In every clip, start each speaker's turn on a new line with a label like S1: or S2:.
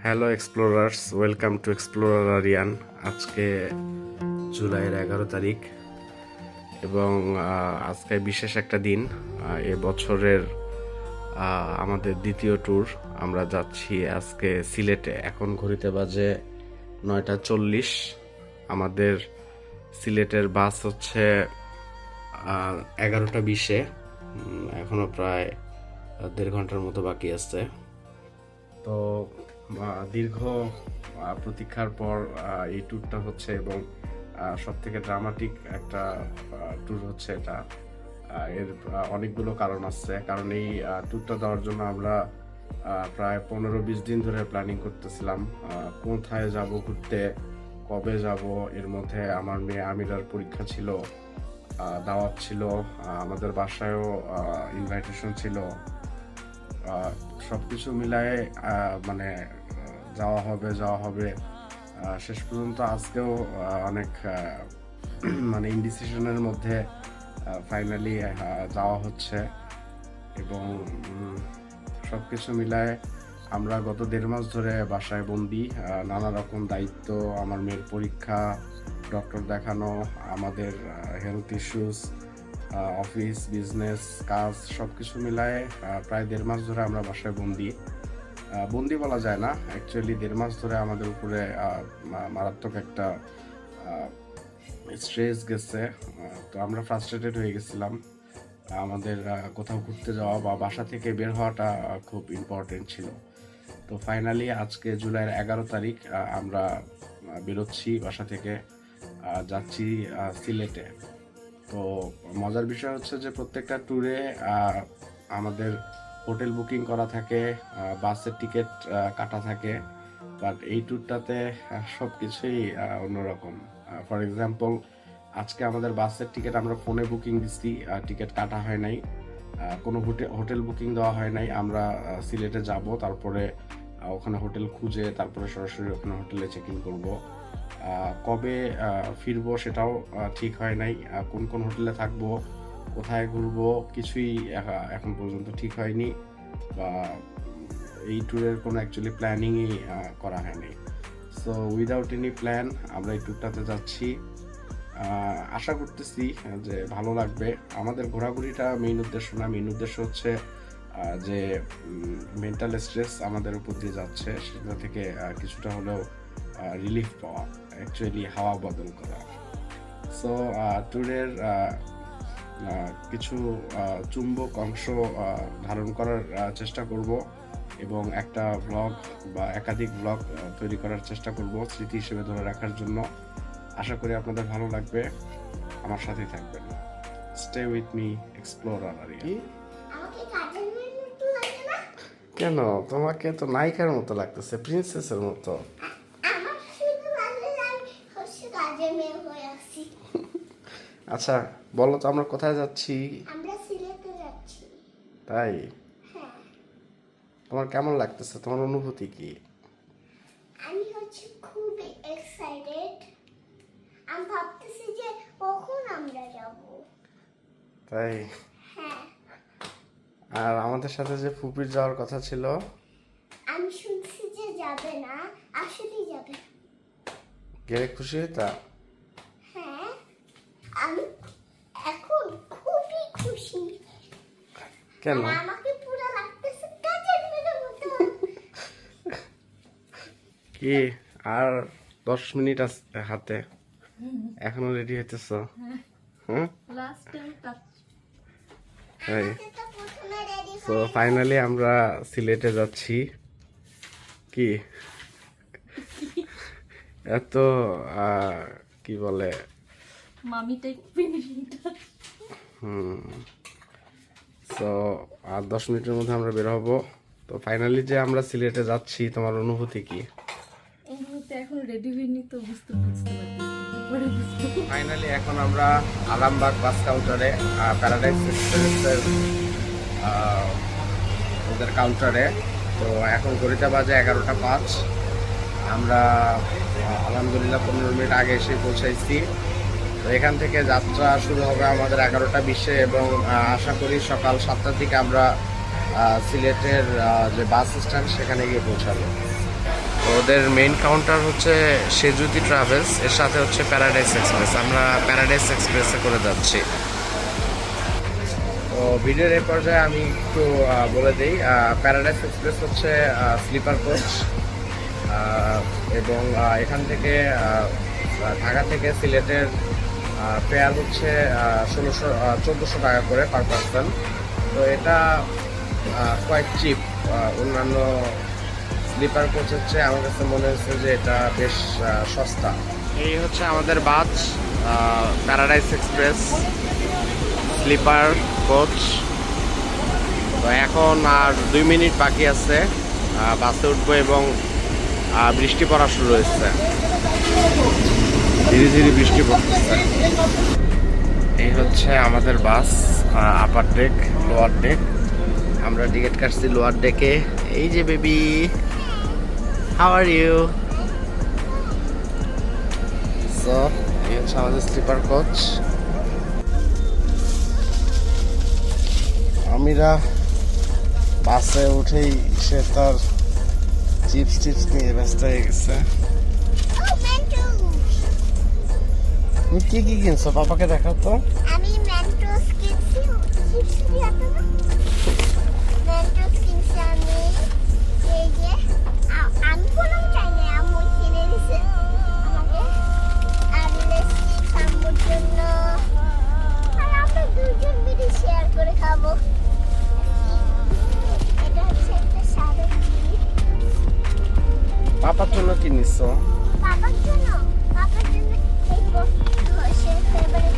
S1: Hello explorers, welcome to explorer Ariyan. আজকে জুলাইয়ের 11 তারিখ এবং আজকে বিশেষ একটা দিন। এ বছরের আমাদের দ্বিতীয় ট্যুর। আমরা যাচ্ছি আজকে সিলেটে। এখন ঘড়িতে বাজে 9:40। আমাদের সিলেটের বাস হচ্ছে 11:20। এখনও প্রায় 1.5 ঘন্টার মতো বাকি আছে। তো দীর্ঘ প্রতীক্ষার পর এই ট্যুরটা হচ্ছে এবং সব থেকে ড্রামাটিক একটা ট্যুর হচ্ছে এটা। এর অনেকগুলো কারণ আছে। কারণ এই ট্যুরটা দেওয়ার জন্য আমরা প্রায় 15-20 দিন ধরে প্ল্যানিং করতেছিলাম কোথায় যাব ঘুরতে, কবে যাব। এর মধ্যে আমার মেয়ে আমিরার পরীক্ষা ছিল, দাওয়াত ছিল, আমাদের বাসায়ও ইনভাইটেশন ছিল। সব কিছু মিলায়ে মানে যাওয়া হবে। শেষ পর্যন্ত আজকেও অনেক মানে ইনডিসিশনের মধ্যে ফাইনালি যাওয়া হচ্ছে। এবং সব কিছু মিলায়ে আমরা গত 1.5 মাস ধরে বাসায় বন্দি। নানা রকম দায়িত্ব, আমার মেয়ের পরীক্ষা, ডক্টর দেখানো, আমাদের হেলথ ইস্যুস, অফিস, বিজনেস, কাজ সব কিছু মিলায়ে প্রায় 1.5 মাস ধরে আমরা বাসায় বন্দি বলা যায় না, অ্যাকচুয়ালি 1.5 মাস ধরে আমাদের উপরে মারাত্মক একটা স্ট্রেস গেছে। তো আমরা ফ্রাস্ট্রেটেড হয়ে গেছিলাম। আমাদের কোথাও ঘুরতে যাওয়া বা বাসা থেকে বের হওয়াটা খুব ইম্পর্টেন্ট ছিল। তো ফাইনালি আজকে জুলাইয়ের 11 তারিখ আমরা বেরোচ্ছি বাসা থেকে, যাচ্ছি সিলেটে। তো মজার বিষয় হচ্ছে যে প্রত্যেকটা ট্যুরে আমাদের হোটেল বুকিং করা থাকে, বাসের টিকিট কাটা থাকে, বাট এই ট্যুরটাতে সব কিছুই অন্যরকম। ফর এক্সাম্পল, আজকে আমাদের বাসের টিকিট আমরা ফোনে বুকিং দিচ্ছি, টিকিট কাটা হয় নাই, কোনো হোটেল বুকিং দেওয়া হয় নাই। আমরা সিলেটে যাব, তারপরে ওখানে হোটেল খুঁজে তারপরে সরাসরি ওখানে হোটেলে চেক ইন করবো। কবে ফিরবো সেটাও ঠিক হয় নাই। কোন হোটেলে থাকবো, কোথায় ঘুরবো কিছুই এখন পর্যন্ত ঠিক হয়নি, বা এই ট্যুরের কোনো অ্যাকচুয়ালি প্ল্যানিংই করা হয়নি। সো উইদাউট এনি প্ল্যান আমরা এই ট্যুরটাতে যাচ্ছি। আশা করতেছি যে ভালো লাগবে। আমাদের ঘোরাঘুরিটা মেইন উদ্দেশ্য না, মেইন উদ্দেশ্য হচ্ছে যে মেন্টাল স্ট্রেস আমাদের উপর দিয়ে যাচ্ছে সেটা থেকে কিছুটা হলেও রিলিফ পাওয়া, অ্যাকচুয়ালি হাওয়া বদল করা। সো ট্যুরের কিছু চুম্বক অংশ ধারণ করার চেষ্টা করব এবং একটা ব্লগ বা একাধিক ব্লগ তৈরি করার চেষ্টা করব স্মৃতি হিসেবে ধরে রাখার জন্য। আশা করি আপনাদের ভালো লাগবে, আমার সাথেই থাকবেন। Stay with me, explorer Ariya. কেন, তোমাকে তো নায়িকার মতো লাগতেছে, প্রিন্সেসের মতো। আচ্ছা বলো তো, আমরা কোথায় যাচ্ছি?
S2: আমরা সিলেটে যাচ্ছি।
S1: তাই?
S2: হ্যাঁ।
S1: তোমার কেমন লাগতেছে, তোমার অনুভূতি কি?
S2: আমি খুব এক্সাইটেড। আমি ভাবতেছি যে কখন আমরা যাব।
S1: তাই?
S2: হ্যাঁ।
S1: আর আমাদের সাথে যে ফুপির যাওয়ার কথা ছিল,
S2: আমি শুনছি যে যাবে না, আসলেই যাবে।
S1: গেলে খুশি হইতা?
S2: হ্যাঁ, আমি এখন খুবই খুশি।
S1: কেন?
S2: আর আমাকে পুরো লাগতেছে কাজের মেয়ের মতো।
S1: কি আর 10 মিনিট আছে হাতে, এখনো রেডি হইতেছ? হ্যাঁ,
S3: লাস্ট টাইম টাচ।
S1: তাই?
S2: আমাকে তো প্রথমে রেডি
S1: তো ফাইনালি আমরা সিলেটে যাচ্ছি। কি এত কি বলে,
S3: মামি টাইপ ফিনিশিংটা।
S1: তো আর 10 মিনিটের মধ্যে আমরা বের হবো। তো ফাইনালি যে আমরা সিলেটে যাচ্ছি, তোমার অনুভূতি কি?
S3: এই মুহূর্তে এখন রেডি হইনি তো বুঝতে পারছি। পরে বুঝতে
S1: ফাইনালি এখন আমরা আরামবাগ বাস কাউন্টারে, প্যারাডাইস এক্সপ্রেসের ওদের কাউন্টারে। তো এখন ঘড়িতে বাজে 11:05। আমরা আলহামদুলিল্লাহ 15 মিনিট আগে এসে পৌঁছাইছি। তো এখান থেকে যাত্রা শুরু হবে আমাদের 11:20-এ এবং আশা করি সকাল 7টার দিকে আমরা সিলেটের যে বাস স্ট্যান্ড সেখানে গিয়ে পৌঁছাবো। ওদের মেইন কাউন্টার হচ্ছে সেজুতি ট্রাভেলস, এর সাথে হচ্ছে প্যারাডাইস এক্সপ্রেস। আমরা প্যারাডাইস এক্সপ্রেসে করে যাচ্ছি। তো ভিডিওর এই পর্যায়ে আমি একটু বলে দিই, প্যারাডাইস এক্সপ্রেস হচ্ছে স্লিপার কোচ, এবং এখান থেকে ঢাকা থেকে সিলেটের ফেয়ার হচ্ছে 1400 টাকা করে পার পার্সন। তো এটা কোয়াইট চিপ। অন্যান্য স্লিপার কোচ হচ্ছে আমার কাছে মনে হচ্ছে যে এটা বেশ সস্তা। এই হচ্ছে আমাদের বাস, প্যারাডাইস এক্সপ্রেস স্লিপার কোচ। তো এখন আর 2 মিনিট বাকি আছে বাসে উঠবো, এবং বৃষ্টি পড়া শুরু হয়েছে, ধীরে ধীরে বৃষ্টি পড়তেছে। এই হচ্ছে আমাদের bus, upper deck, lower deck. আমরা টিকিট কাটছি লোয়ার ডেকে। এই যে baby, how are you? So এই হচ্ছে আমাদের স্লিপার কোচ। আমিরা বাসে উঠেই সে তার চিপস টিপস নিয়ে ব্যস্ত হয়ে গেছে। তুমি কি কি কিনছো পাপাকে দেখাও তো।
S2: আমি মেন্টোস কিনছি, চিপস দিয়ে আপনারা মেন্টোস কিনছি আমি। এই যে আমি কোনো চাই না, আম্মু কিনে দিছে আমাকে। আর চিপস আম্মুর জন্য, আর আমরা দুজন মিলে শেয়ার করে খাবো। এটা হচ্ছে একটা সাদা চিপস।
S1: পাপার জন্য কি নিছো?
S2: পাপার জন্য এই হচ্ছে ফেভারিট।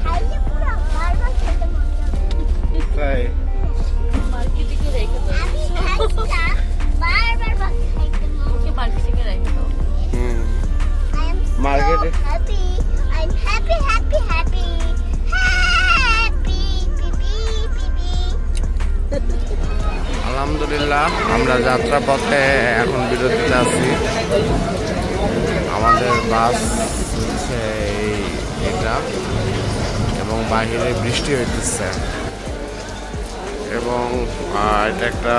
S2: খাইলে পুরো বারবার খেতে মন যাবে।
S1: তাই
S3: মার্কেটিং এ রেখে দাও,
S2: আমি খাইটা বারবার খাইতে মন
S3: ওকে মার্কেটিং এ রেখে দাও।
S2: I am so
S1: Market-
S2: happy. I'm happy, happy, happy. Happy, pipi, pipi.
S1: আলহামদুলিল্লাহ আমরা যাত্রা পথে এখন বিরতিতে আছি। আমাদের বাস হচ্ছে এটা, এবং বাহিরে বৃষ্টি হইতেছে, এবং এটা একটা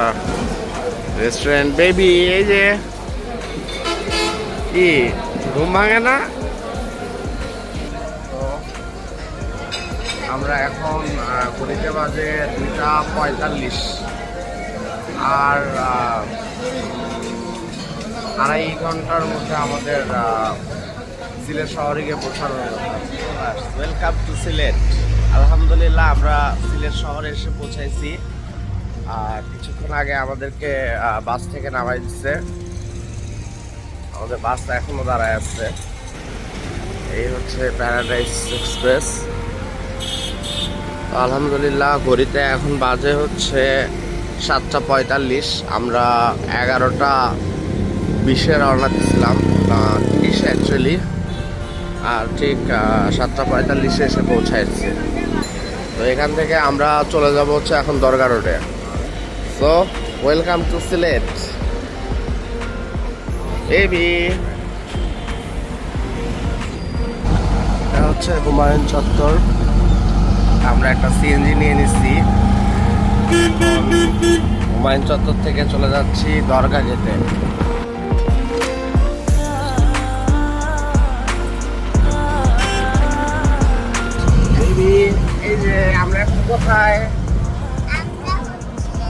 S1: রেস্টুরেন্ট। বেবি, এই যে কি ঘুম ভাঙে না? তো আমরা এখন ঘড়িতে বাজে 2:45, আর 2.5 ঘন্টার মধ্যে আমাদের সিলেট শহরে গিয়ে পৌঁছানোর কথা। Welcome to Sylhet. আলহামদুলিল্লাহ আমরা সিলেট শহরে এসে পৌঁছাইছি। কিছুক্ষণ আগে আমাদেরকে বাস থেকে নামাই দিচ্ছে। আমাদের বাসটা এখনো দাঁড়ায় আছে। এই হচ্ছে প্যারাডাইস এক্সপ্রেস। আলহামদুলিল্লাহ ঘড়িতে এখন বাজে হচ্ছে 7:45। আমরা 11:20 রওনা দিয়েছিলাম, 30 অ্যাকচুয়ালি, আর ঠিক 7:45 এসে পৌঁছাইছি। তো এখান থেকে আমরা চলে যাব হচ্ছে এখন দরগা রোডে। So welcome to Sylhet baby. এটা হচ্ছে হুমায়ুন চত্বর। আমরা একটা সিএনজি নিয়ে নিচ্ছি, হুমায়ুন চত্বর থেকে চলে যাচ্ছি দরগা যেতে। এই যে আমরা এখন কোথায়?
S2: আমরা হচ্ছে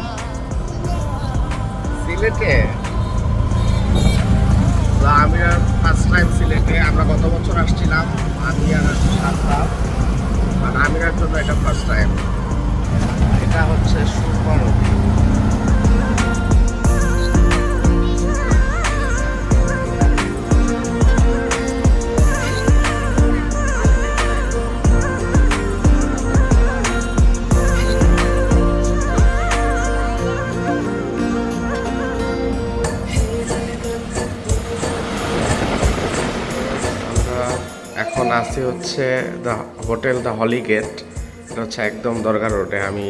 S1: সিলেটে। তো আমি ফার্স্ট টাইম সিলেটে। আমরা গত বছর আসছিলাম, আমি আর সাতটা, আর আমিরার জন্য এটা ফার্স্ট টাইম। এটা হচ্ছে সুরমা নদী। এখন আছি হচ্ছে দ্য হোটেল দ্য হলিগেট। এটা হচ্ছে একদম দরগা রোডে। আমি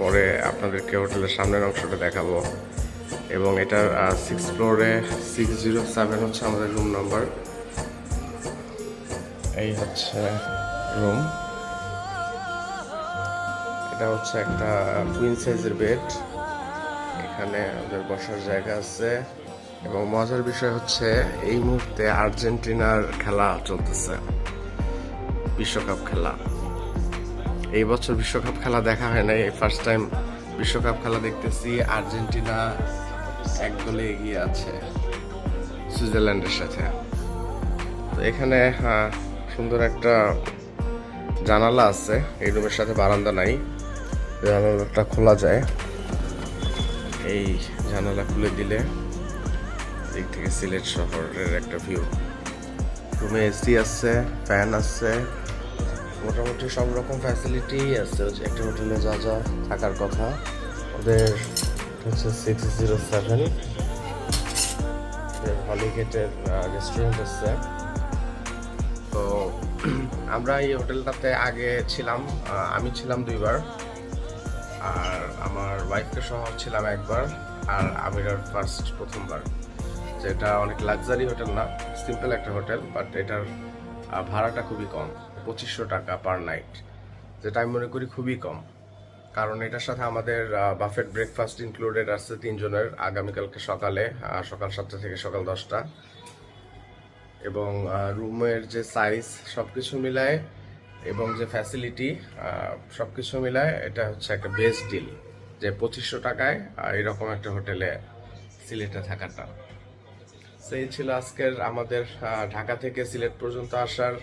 S1: পরে আপনাদেরকে হোটেলের সামনের অংশটা দেখাবো। এবং এটা 6th ফ্লোরে 607 হচ্ছে আমাদের রুম নাম্বার। এই হচ্ছে রুম। এটা হচ্ছে একটা কুইন সাইজের বেড। এখানে আমাদের বসার জায়গা আছে, এবং মজার বিষয় হচ্ছে এই মুহূর্তে আর্জেন্টিনার খেলা চলতেছে, বিশ্বকাপ খেলা। এই বছর বিশ্বকাপ খেলা দেখা হয় নাই, ফার্স্ট টাইম বিশ্বকাপ খেলা দেখতেছি। আর্জেন্টিনা 1 গোলে এগিয়ে আছে সুইজারল্যান্ডের সাথে। তো এখানে সুন্দর একটা জানালা আছে, এই রুমের সাথে বারান্দা নাই, জানালাটা খোলা যায়। এই জানালা খুলে দিলে দিক থেকে সিলেট শহরের একটা ভিউ। রুমে এসি আছে, ফ্যান আছে, মোটামুটি সব রকম ফ্যাসিলিটি আছে একটা হোটেলে যা যা থাকার কথা। ওদের হচ্ছে 607 হলিগেটের রেস্টুরেন্ট আছে। তো আমরা এই হোটেলটাতে আগে ছিলাম, আমি ছিলাম 2 বার, আর আমার ওয়াইফকে সহ ছিলাম 1 বার, আর আমিরার প্রথমবার। যেটা অনেক লাক্সারি হোটেল না, সিম্পল একটা হোটেল, বাট এটার ভাড়াটা খুবই কম, 2500 টাকা পার নাইট, যেটা আমি মনে করি খুবই কম। কারণ এটার সাথে আমাদের বাফেট ব্রেকফাস্ট ইনক্লুডেড আছে 3 জনের, আগামীকালকে সকালে, সকাল 7টা থেকে সকাল 10টা। এবং রুমের যে সাইজ সবকিছু মিলায় এবং যে ফ্যাসিলিটি সবকিছু মিলায় এটা হচ্ছে একটা বেস্ট ডিল, যে 2500 টাকায় এরকম একটা হোটেলে সিলেটে থাকাটা। সেই ছিল আজকের আমাদের ঢাকা থেকে সিলেট পর্যন্ত আসার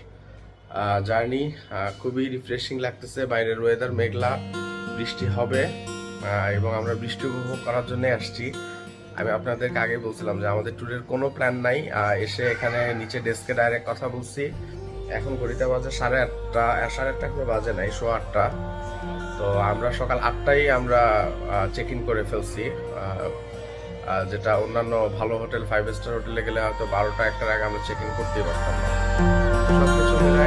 S1: জার্নি। খুবই রিফ্রেশিং লাগতেছে, বাইরের ওয়েদার মেঘলা, বৃষ্টি হবে, এবং আমরা বৃষ্টি উপভোগ করার জন্য আসছি। আমি আপনাদেরকে আগে বলছিলাম যে আমাদের ট্যুরের কোনো প্ল্যান নাই, এসে এখানে নিচে ডেস্কে ডাইরেক্ট কথা বলছি। এখন ঘড়িতে বাজে 8:30, 8:30 করে বাজে নাই, 8:15। তো আমরা সকাল 8টায় আমরা চেক ইন করে ফেলছি, যেটা অন্যান্য ভালো হোটেল 5 স্টার হোটেলে গেলে হয়তো 12টা 1টার আগে আমরা চেক ইন করতেই পারতাম না। সবকিছু মিলে